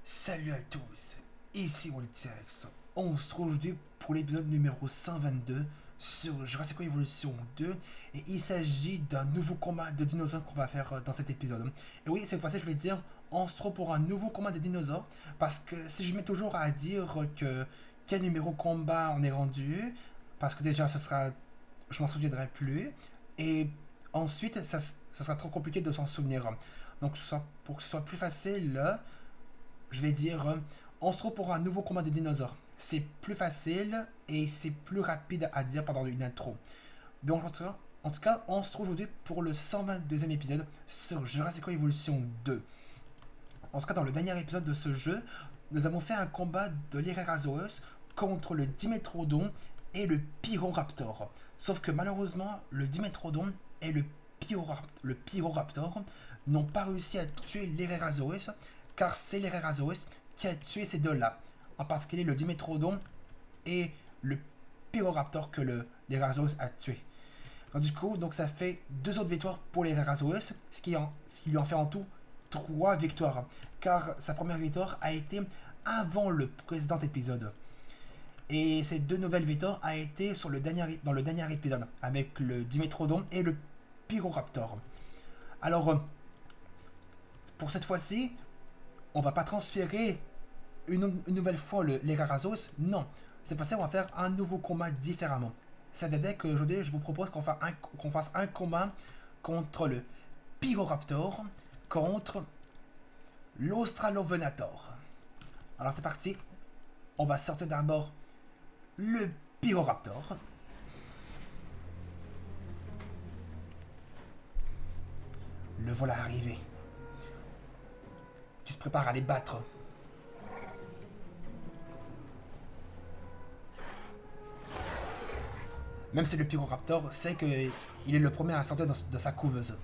Salut à tous, ici Woltix. On se retrouve aujourd'hui pour l'épisode numéro 122 sur Jurassic World Evolution 2 et il s'agit d'un nouveau combat de dinosaures qu'on va faire dans cet épisode. Et oui, cette fois-ci je vais dire, on se retrouve pour un nouveau combat de dinosaures parce que si je mets toujours à dire que quel numéro combat on est rendu, parce que déjà ce sera, je m'en souviendrai plus et ensuite ça sera trop compliqué de s'en souvenir. Donc pour que ce soit plus facile, je vais dire, on se retrouve pour un nouveau combat de dinosaures. C'est plus facile et c'est plus rapide à dire pendant une intro. Donc en tout cas, on se trouve aujourd'hui pour le 122e épisode sur Jurassic World Evolution 2. En tout cas, dans le dernier épisode de ce jeu, nous avons fait un combat de l'Ererasaurus contre le Dimetrodon et le Pyroraptor. Sauf que malheureusement, le Dimetrodon et le Pyroraptor n'ont pas réussi à tuer l'Ererasaurus, car c'est l'Ererasaurus qui a tué ces deux-là. En particulier le Dimetrodon et le Pyroraptor que l'Ererasaurus a tué. Donc, du coup, ça fait 2 autres victoires pour l'Ererasaurus, ce qui lui en fait en tout 3 victoires. Car sa première victoire a été avant le précédent épisode. Et ces 2 nouvelles victoires a été dans le dernier épisode, avec le Dimetrodon et le Pyroraptor. Alors, pour cette fois-ci, on va pas transférer une nouvelle fois l'Ererasaurus, non. Cette fois-ci, on va faire un nouveau combat différemment. C'est-à-dire qu'aujourd'hui, je vous propose qu'on fasse un combat contre le Pyroraptor, contre l'Australovenator. Alors c'est parti, on va sortir d'abord le Pyroraptor. Le voilà arrivé. Qui se prépare à les battre. Même si le Pyroraptor sait qu'il est le premier à sortir de sa couveuse.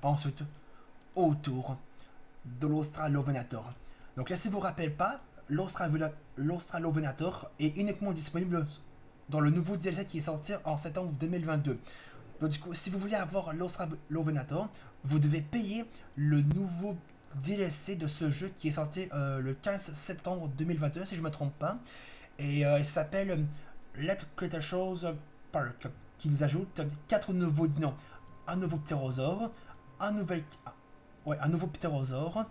Ensuite, autour de l'Australovenator. Donc là, si vous ne vous rappelez pas, l'Australovenator est uniquement disponible dans le nouveau DLC qui est sorti en septembre 2022. Donc du coup, si vous voulez avoir l'Australovenator, vous devez payer le nouveau DLC de ce jeu qui est sorti le 15 septembre 2021, si je ne me trompe pas. Et il s'appelle Let Cretaceous Park, qui nous ajoute 4 nouveaux dinos. Un nouveau ptérosaure, un nouveau ptérosaure,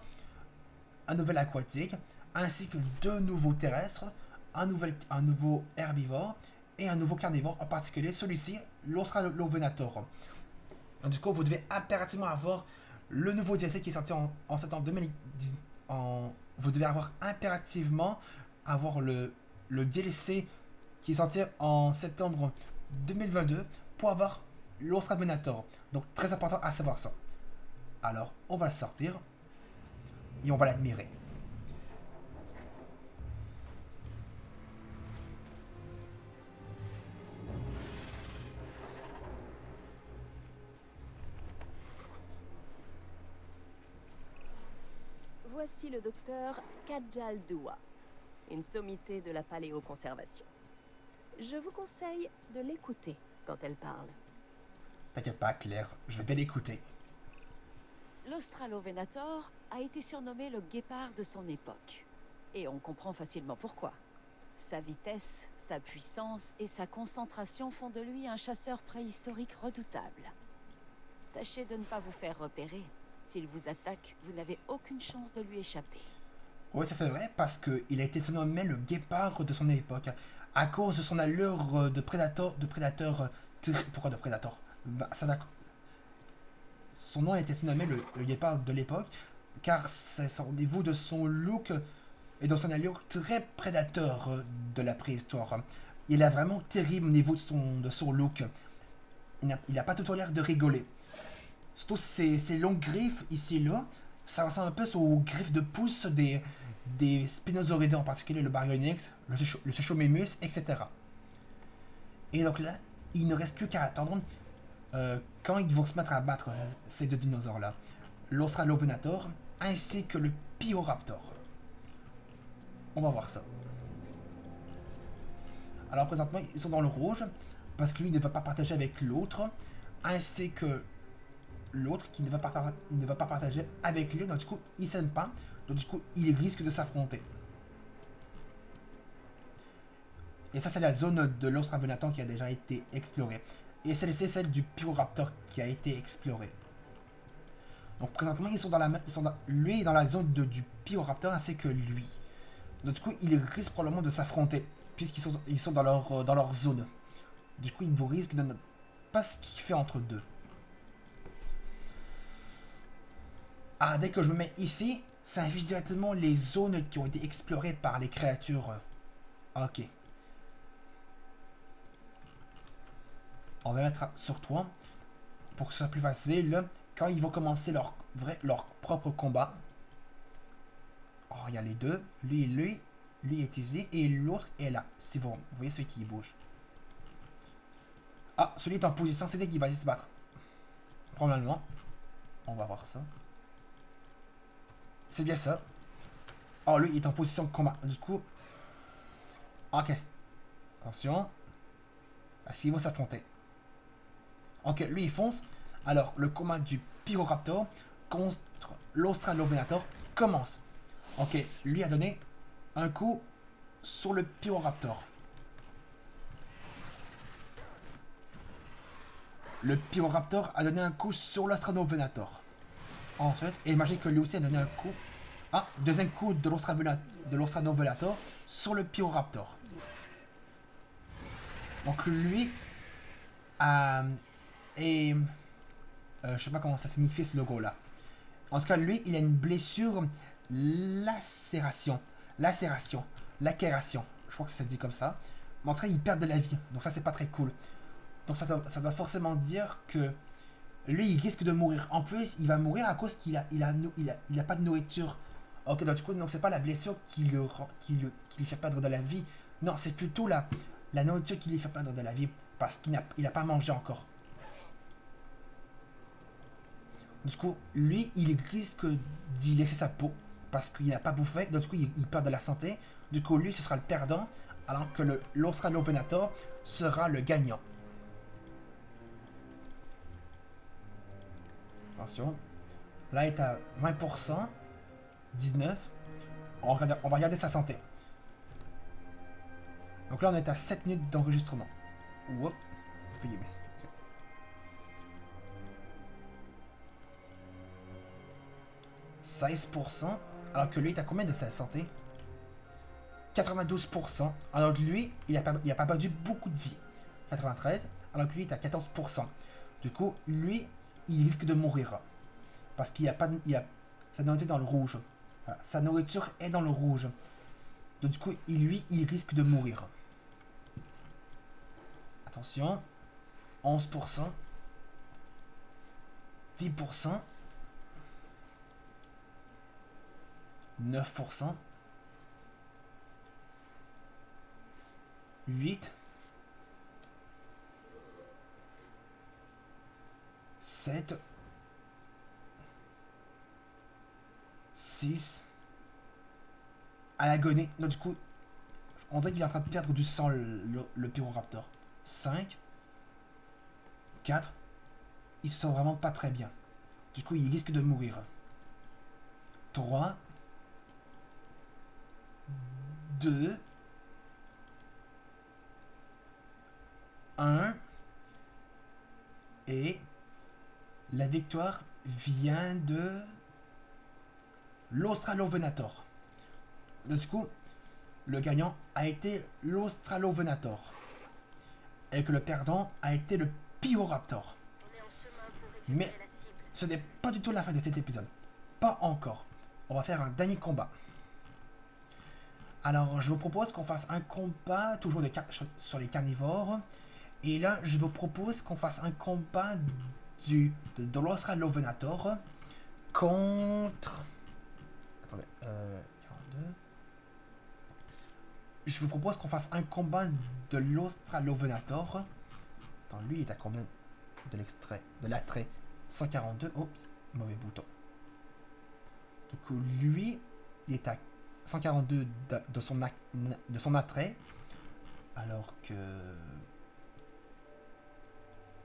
un nouvel aquatique, ainsi que 2 nouveaux terrestres, un nouveau herbivore et un nouveau carnivore, en particulier celui-ci, l'Australovenator. Du coup, vous devez impérativement avoir le nouveau DLC qui est sorti en septembre 2010. Vous devez impérativement avoir le DLC qui est sorti en septembre 2022 pour avoir l'Australovenator. Donc, très important à savoir ça. Alors, on va le sortir et on va l'admirer. Voici le docteur Kajal Dua, une sommité de la paléoconservation. Je vous conseille de l'écouter quand elle parle. T'inquiète pas, Claire, je vais bien l'écouter. L'Australovenator a été surnommé le guépard de son époque. Et on comprend facilement pourquoi. Sa vitesse, sa puissance et sa concentration font de lui un chasseur préhistorique redoutable. Tâchez de ne pas vous faire repérer. S'il vous attaque, vous n'avez aucune chance de lui échapper. Oui, ça c'est vrai, parce qu'il a été surnommé le guépard de son époque, à cause de son allure de prédateur. Pourquoi de prédateur? Son nom a été surnommé le guépard de l'époque, car c'est au niveau de son look et de son allure très prédateur de la préhistoire. Il est vraiment terrible au niveau de son look. Il n'a pas tout l'air de rigoler. Surtout ses longues griffes ici et là, ça ressemble un peu aux griffes de pouce des Spinosauridae, en particulier le Baryonyx, le Suchomimus, etc. Et donc là, il ne reste plus qu'à attendre quand ils vont se mettre à battre ces 2 dinosaures-là. L'Australovenator ainsi que le Pyroraptor. On va voir ça. Alors présentement, ils sont dans le rouge, parce que lui ne va pas partager avec l'autre, ainsi que l'autre qui ne va pas, il ne va pas partager avec lui. Donc du coup, ils s'aiment pas. Donc du coup, ils risquent de s'affronter. Et ça, c'est la zone de l'Os Ravenator qui a déjà été explorée. Et celle-ci, celle du Pyroraptor qui a été explorée. Donc présentement, ils sont dans la, lui est dans la zone du Pyroraptor ainsi que lui. Donc du coup, ils risquent probablement de s'affronter puisqu'ils sont dans leur zone. Du coup, ils risquent de ne pas se kiffer entre deux. Ah, dès que je me mets ici, ça affiche directement les zones qui ont été explorées par les créatures. Ok. On va mettre sur toi pour que ce soit plus facile. Quand ils vont commencer leur propre combat. Oh, il y a les deux. Lui est ici et l'autre est là. C'est bon. Vous voyez celui qui bouge. Ah, celui est en position, c'est dès qu'il va se battre. Probablement. On va voir ça. C'est bien ça. Oh, lui, il est en position de combat. Du coup... Ok. Attention. Est-ce qu'ils vont s'affronter? Ok, lui, il fonce. Alors, le combat du Pyroraptor contre l'Australovenator commence. Ok, lui a donné un coup sur le Pyroraptor. Le Pyroraptor a donné un coup sur l'Australovenator. Ensuite, et imagine que lui aussi a donné un coup. Ah, deuxième coup de l'Australovenator sur le Pyroraptor. Donc lui a... et... je sais pas comment ça signifie ce logo là. En tout cas, lui, il a une blessure lacération. Lacération. Lacération. Je crois que ça se dit comme ça. Mais en tout cas, il perd de la vie. Donc ça, c'est pas très cool. Donc ça doit forcément dire que lui, il risque de mourir. En plus, il va mourir à cause qu'il a pas de nourriture. Ok, donc du coup, c'est pas la blessure qui lui fait perdre de la vie. Non, c'est plutôt la nourriture qui lui fait perdre de la vie. Parce qu'il n'a pas mangé encore. Du coup, lui, il risque d'y laisser sa peau. Parce qu'il n'a pas bouffé. Donc du coup, il perd de la santé. Du coup, lui, ce sera le perdant. Alors que l'Australovenator sera le gagnant. Attention. Là, il est à 20%. 19. On va regarder sa santé. Donc là, on est à 7 minutes d'enregistrement. Whoop. Veuillez m'excuser. 16%. Alors que lui, il a combien de sa santé? 92%. Alors que lui, il a pas perdu beaucoup de vie. 93. Alors que lui, il est à 14%. Du coup, lui, il risque de mourir. Parce qu'il a pas de... sa nourriture est dans le rouge. Voilà. Sa nourriture est dans le rouge. Donc du coup, il risque de mourir. Attention. 11%. 10%. 9%. 8. 7. 6. À l'agonie. Donc du coup, on dirait qu'il est en train de perdre du sang, le Pyroraptor. 5. 4. Il se sent vraiment pas très bien. Du coup, il risque de mourir. 3. 2. 1. Et la victoire vient de l'Australovenator. Du coup, le gagnant a été l'Australovenator. Et que le perdant a été le Pyroraptor. Mais ce n'est pas du tout la fin de cet épisode. Pas encore. On va faire un dernier combat. Alors, je vous propose qu'on fasse un combat toujours sur les carnivores. Et là, je vous propose qu'on fasse un combat de l'Australovenator contre... Attendez, 42. Je vous propose qu'on fasse un combat de l'Australovenator. Attends, lui, il est à combien de l'attrait 142. Oups, mauvais bouton. Du coup, lui, il est à 142 de son attrait. Alors que...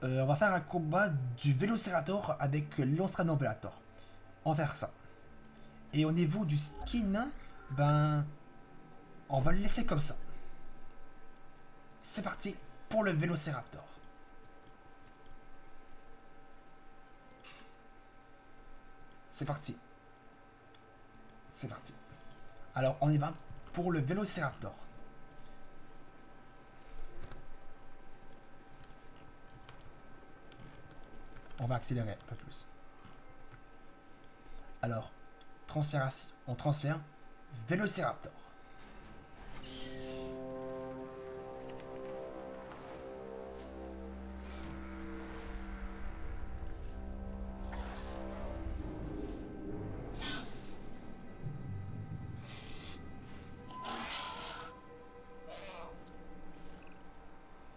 On va faire un combat du Vélociraptor avec l'Austranovenator. On va faire ça. Et au niveau du skin, ben... on va le laisser comme ça. C'est parti pour le Vélociraptor. C'est parti. C'est parti. Alors, on y va pour le Vélociraptor. On va accélérer un peu plus. Alors, on transfère Vélociraptor.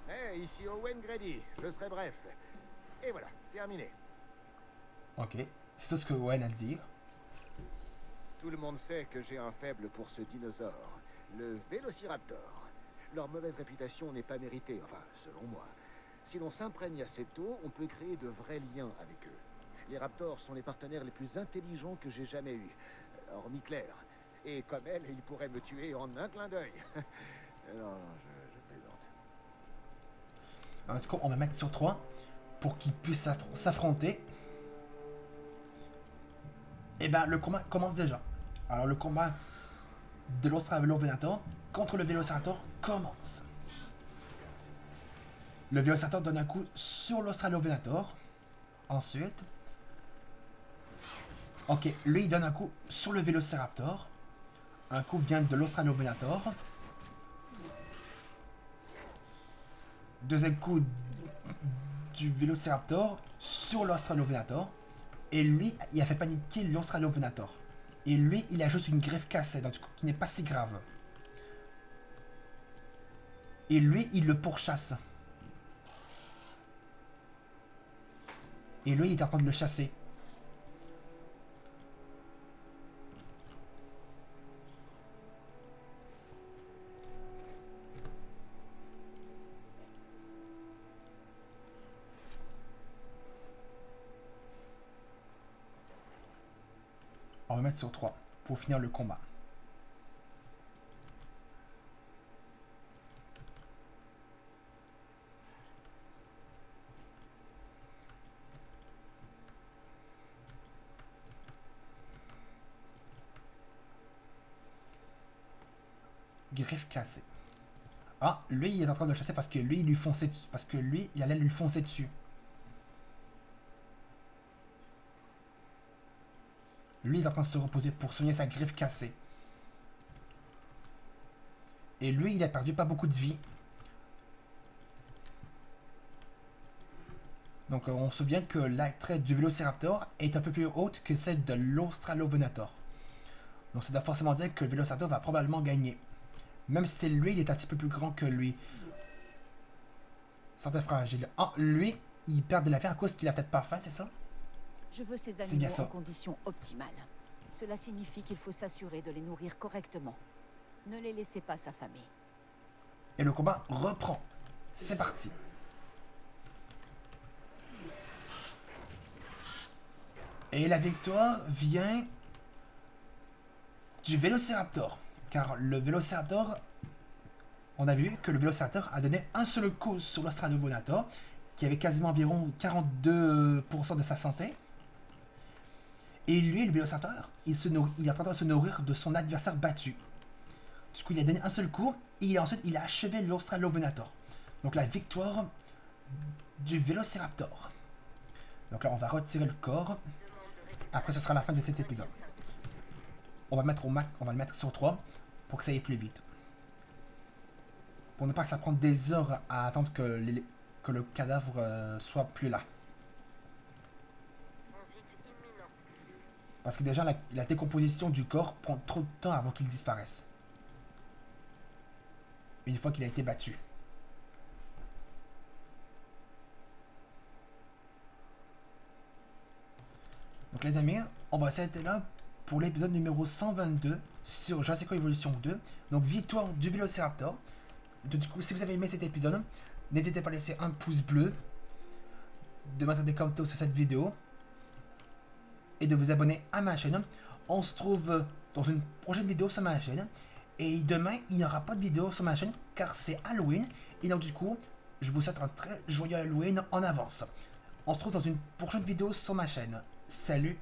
Hey, ici Owen Grady, je serai bref. Et voilà, terminé. Ok, c'est tout ce que Owen a à dire. Tout le monde sait que j'ai un faible pour ce dinosaure, le Vélociraptor. Leur mauvaise réputation n'est pas méritée, enfin, selon moi. Si l'on s'imprègne assez tôt, on peut créer de vrais liens avec eux. Les raptors sont les partenaires les plus intelligents que j'ai jamais eus, hormis Claire. Et comme elle, ils pourraient me tuer en un clin d'œil. Non, je plaisante. En tout cas, on va mettre sur 3 pour qu'ils puissent s'affronter. Et ben, le combat commence déjà. Alors, le combat de l'Australovenator contre le Vélociraptor commence. Le Vélociraptor donne un coup sur l'Australovenator. Ensuite... ok, lui, il donne un coup sur le Vélociraptor. Un coup vient de l'Australovenator. Deuxième coup du Vélociraptor sur l'Australovenator. Et lui, il a fait paniquer l'Australovenator. Et lui, il a juste une greffe cassée, donc qui n'est pas si grave. Et lui, il le pourchasse. Et lui, il est en train de le chasser. On va mettre sur 3 pour finir le combat. Griffe cassée. Ah, lui, il est en train de le chasser parce que lui, il lui fonçait dessus. Parce que lui, il allait lui foncer dessus. Lui, il est en train de se reposer pour soigner sa griffe cassée. Et lui, il a perdu pas beaucoup de vie. Donc, on se souvient que la traite du Vélociraptor est un peu plus haute que celle de l'Australovenator. Donc, ça doit forcément dire que le Vélociraptor va probablement gagner. Même si lui, il est un petit peu plus grand que lui. Santé fragile. Ah, lui, il perd de la vie à cause qu'il a peut-être pas faim, c'est ça? Je veux ces bien animaux ça. en conditions optimales. Cela signifie qu'il faut s'assurer de les nourrir correctement. Ne les laissez pas s'affamer. Et le combat reprend. C'est parti. Et la victoire vient du Vélociraptor. Car le Vélociraptor, on a vu que le Vélociraptor a donné un seul coup sur l'Australovenator, qui avait quasiment environ 42% de sa santé. Et lui, le Vélociraptor, il est en train de se nourrir de son adversaire battu. Du coup, il a donné un seul coup, et ensuite, il a achevé l'Australovenator. Donc, la victoire du Vélociraptor. Donc là, on va retirer le corps. Après, ce sera la fin de cet épisode. On va le mettre sur 3 pour que ça aille plus vite. Pour ne pas que ça prenne des heures à attendre que le cadavre soit plus là. Parce que déjà, la décomposition du corps prend trop de temps avant qu'il disparaisse. Une fois qu'il a été battu. Donc les amis, on va s'arrêter là pour l'épisode numéro 122 sur Jurassic World Evolution 2. Donc victoire du Vélociraptor. Du coup, si vous avez aimé cet épisode, n'hésitez pas à laisser un pouce bleu. de mettre des commentaires sur cette vidéo et de vous abonner à ma chaîne. On se trouve dans une prochaine vidéo sur ma chaîne. Et demain, il n'y aura pas de vidéo sur ma chaîne car c'est Halloween. Et donc du coup, je vous souhaite un très joyeux Halloween en avance. On se retrouve dans une prochaine vidéo sur ma chaîne. Salut!